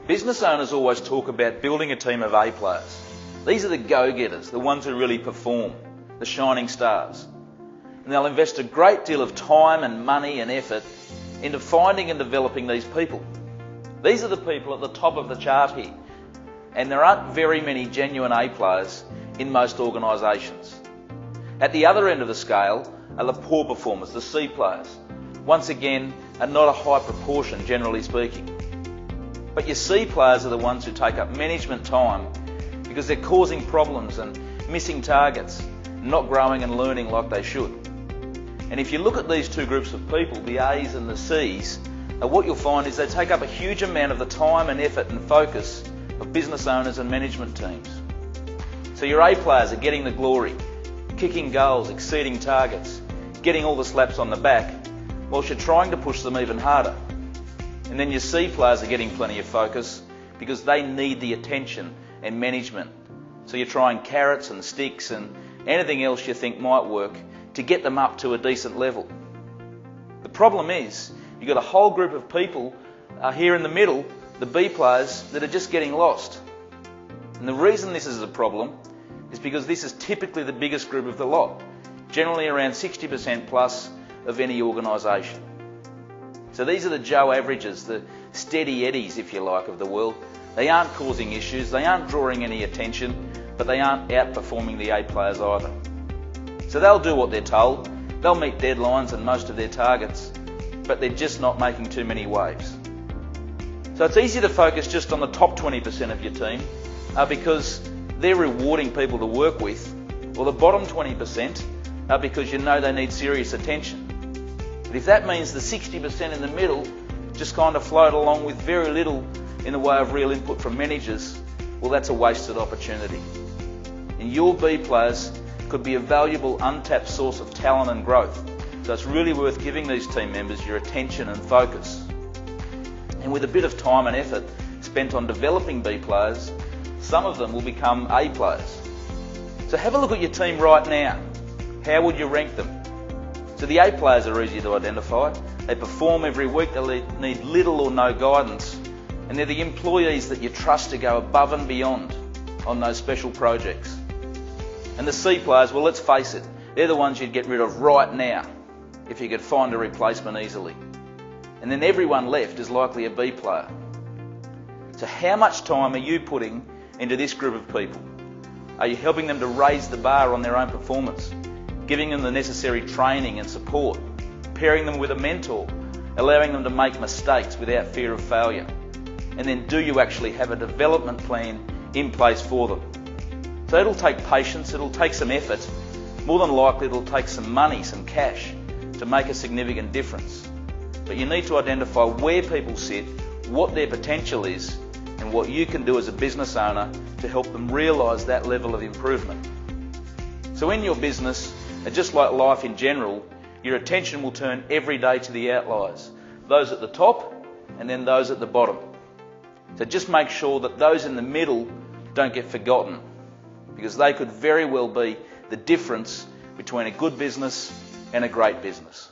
Business owners always talk about building a team of A players. These are the go-getters, the ones who really perform, the shining stars. And they'll invest a great deal of time and money and effort into finding and developing these people. These are the people at the top of the chart here. And there aren't very many genuine A players in most organisations. At the other end of the scale are the poor performers, the C players. Once again, are not a high proportion, generally speaking. But your C players are the ones who take up management time because they're causing problems and missing targets, not growing and learning like they should. And if you look at these two groups of people, the A's and the C's, what you'll find is they take up a huge amount of the time and effort and focus of business owners and management teams. So your A players are getting the glory, kicking goals, exceeding targets, getting all the slaps on the back, whilst you're trying to push them even harder. And then your C players are getting plenty of focus because they need the attention and management. So you're trying carrots and sticks and anything else you think might work to get them up to a decent level. The problem is, you've got a whole group of people here in the middle, the B players, that are just getting lost. And the reason this is a problem is because this is typically the biggest group of the lot, generally around 60% plus of any organisation. So these are the Joe averages, the steady eddies, if you like, of the world. They aren't causing issues, they aren't drawing any attention, but they aren't outperforming the A players either. So they'll do what they're told, they'll meet deadlines and most of their targets, but they're just not making too many waves. So it's easy to focus just on the top 20% of your team because they're rewarding people to work with, or the bottom 20% because you know they need serious attention. But if that means the 60% in the middle just kind of float along with very little in the way of real input from managers, well, that's a wasted opportunity. And your B players could be a valuable untapped source of talent and growth. So it's really worth giving these team members your attention and focus. And with a bit of time and effort spent on developing B players, some of them will become A players. So have a look at your team right now. How would you rank them? So the A players are easy to identify. They perform every week, they need little or no guidance, and they're the employees that you trust to go above and beyond on those special projects. And the C players, well, let's face it, they're the ones you'd get rid of right now if you could find a replacement easily. And then everyone left is likely a B player. So how much time are you putting into this group of people? Are you helping them to raise the bar on their own performance? Giving them the necessary training and support, pairing them with a mentor, allowing them to make mistakes without fear of failure. And then do you actually have a development plan in place for them? So it'll take patience, it'll take some effort, more than likely it'll take some money, some cash to make a significant difference. But you need to identify where people sit, what their potential is, and what you can do as a business owner to help them realise that level of improvement. So in your business, and just like life in general, your attention will turn every day to the outliers, those at the top and then those at the bottom. So just make sure that those in the middle don't get forgotten, because they could very well be the difference between a good business and a great business.